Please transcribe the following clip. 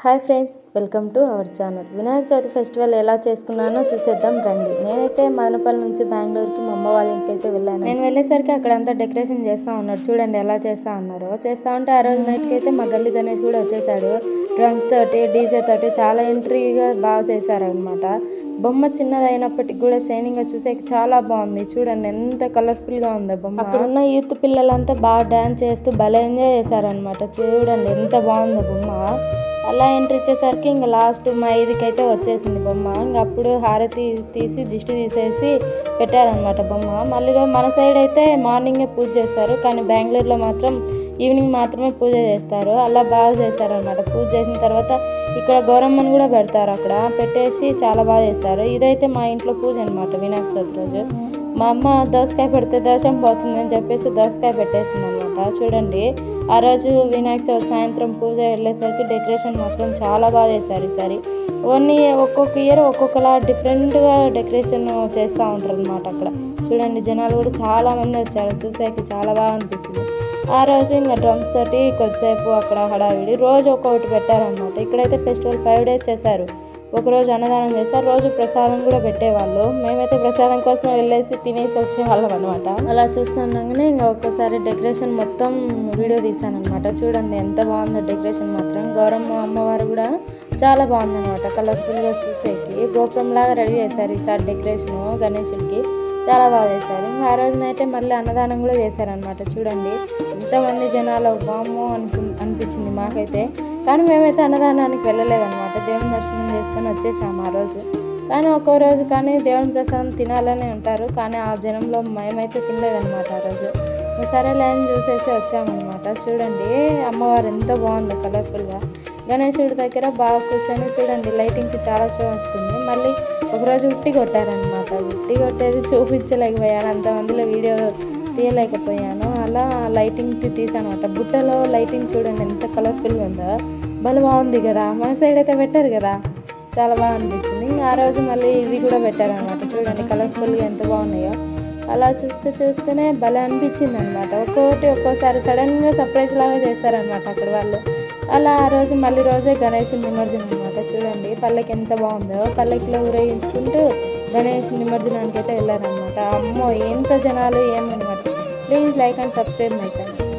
Hi friends, welcome to our channel. Vinayaka Chavithi festival ఎలా చేసుకున్నానో చూసేద్దాం రండి. నేనైతే మదనపల్లి నుంచి బెంగళూరుకి మా అమ్మ వాళ్ళ ఇంటికి అయితే వెళ్ళాను. నేను వెళ్ళేసరికి అక్కడంతా డెకరేషన్ చేస్తూ ఉన్నారు. చూడండి ఎలా చేస్తూ ఉన్నారో. చేస్తూ ఉంటే ఆ రోజు నైట్కి అయితే మా గల్లి గణేష్ కూడా వచ్చేసాడు. డ్రమ్స్ తోటి డీజే తోటి చాలా ఎంట్రీగా బాగా చేశారనమాట. బొమ్మ చిన్నది అయినప్పటికీ కూడా షైనింగ్గా చూసేకి చాలా బాగుంది. చూడండి ఎంత కలర్ఫుల్గా ఉందో బొమ్మ. అక్కడ ఉన్న యూత్ పిల్లలంతా బాగా డ్యాన్స్ చేస్తూ భలే ఎంజాయ్ చేశారనమాట. చూడండి ఎంత బాగుందో బొమ్మ. అలా ఎంట్రీ ఇచ్చేసరికి ఇంకా లాస్ట్ మా ఐదుకి అయితే వచ్చేసింది బొమ్మ. ఇంకా అప్పుడు హారతి తీసి దిష్టి తీసేసి పెట్టారనమాట బొమ్మ. మళ్ళీ మన సైడ్ అయితే మార్నింగే పూజ చేస్తారు, కానీ బెంగళూరులో మాత్రం ఈవినింగ్ మాత్రమే పూజ చేస్తారు. అలా బాగా చేస్తారనమాట. పూజ చేసిన తర్వాత ఇక్కడ గౌరమ్మను కూడా పెడతారు. అక్కడ పెట్టేసి చాలా బాగా చేస్తారు. ఇదైతే మా ఇంట్లో పూజ అనమాట. వినాయక చవితి రోజు మా అమ్మ దోసకాయ పెడితే దోషం పోతుంది అని చెప్పేసి దోసకాయ పెట్టేసింది అనమాట. చూడండి ఆ రోజు వినాయక చవితి సాయంత్రం పూజ వెళ్ళేసరికి డెకరేషన్ మాత్రం చాలా బాగా చేశారు. ఈసారి ఓన్లీ ఒక్కొక్క ఇయర్ ఒక్కొక్కలా డిఫరెంట్గా డెకరేషన్ చేస్తూ ఉంటారు అనమాట. అక్కడ చూడండి జనాలు కూడా చాలా మంది వచ్చారు. చూసాక చాలా బాగా అనిపించింది. ఆ రోజు ఇంకా డ్రమ్స్ తోటి కొద్దిసేపు అక్కడ హడావిడి రోజు ఒక్కొక్కటి పెట్టారనమాట. ఇక్కడైతే ఫెస్టివల్ 5 days చేశారు. ఒకరోజు అన్నదానం చేస్తారు, రోజు ప్రసాదం కూడా పెట్టేవాళ్ళు. మేమైతే ప్రసాదం కోసం వెళ్ళేసి తినేసి వచ్చేవాళ్ళం అనమాట. అలా చూస్తుండగానే ఇంకా ఒక్కసారి డెకరేషన్ మొత్తం వీడియో తీసాను అనమాట. చూడండి ఎంత బాగుందో డెకరేషన్ మాత్రం. గౌరమ్మ అమ్మవారు కూడా చాలా బాగుందన్నమాట. కలర్ఫుల్గా చూసేకి గోపురంలాగా రెడీ చేశారు ఈసారి డెకరేషన్. గణేశుడికి చాలా బాగా చేశారు. ఇంకా ఆ రోజునైతే మళ్ళీ అన్నదానం కూడా చేశారనమాట. చూడండి ఎంతమంది జనాలు వామ్మో అనిపించింది మాకైతే. కానీ మేమైతే అన్నదానానికి వెళ్ళలేదన్నమాట. దేవుని దర్శనం చేసుకొని వచ్చేసాము ఆ రోజు. కానీ ఒక్కో రోజు కానీ దేవుని ప్రసాదం తినాలని ఉంటారు, కానీ ఆ జనంలో మేమైతే తినలేదన్నమాట ఆ రోజు. సరే లైన్ చూసేసి వచ్చామన్నమాట. చూడండి అమ్మవారు ఎంత బాగుందో కలర్ఫుల్గా. గణేశుడి దగ్గర బాగా కూర్చొని చూడండి లైటింగ్కి చాలా షో వస్తుంది. మళ్ళీ ఒకరోజు ఉట్టి కొట్టారనమాట. ఉట్టి కొట్టేది చూపించలేకపోయాను, అంతమందిలో వీడియో తీయలేకపోయాను. అలా లైటింగ్కి తీసానమాట. బుట్టలో లైటింగ్ చూడండి ఎంత కలర్ఫుల్గా ఉందో. భలే బాగుంది కదా. మన సైడ్ అయితే పెట్టారు కదా, చాలా బాగా అనిపించింది. ఆ రోజు మళ్ళీ ఇవి కూడా పెట్టారనమాట. చూడండి కలర్ఫుల్గా ఎంత బాగున్నాయో. అలా చూస్తూనే భలే అనిపించింది అనమాట. ఒక్కోసారి సడన్గా సర్ప్రైజ్ లాగా చేస్తారనమాట అక్కడ వాళ్ళు. అలా ఆ రోజు మళ్ళీ రోజే గణేష్ నిమజ్జనం అనమాట. చూడండి పల్లెకి ఎంత బాగుందో. పల్లెకిలో ఊరేగించుకుంటూ గణేష్ నిమజ్జనానికి అయితే వెళ్ళారనమాట. అమ్మో ఎంత జనాలు ఏమనమాట. Please like and subscribe my channel.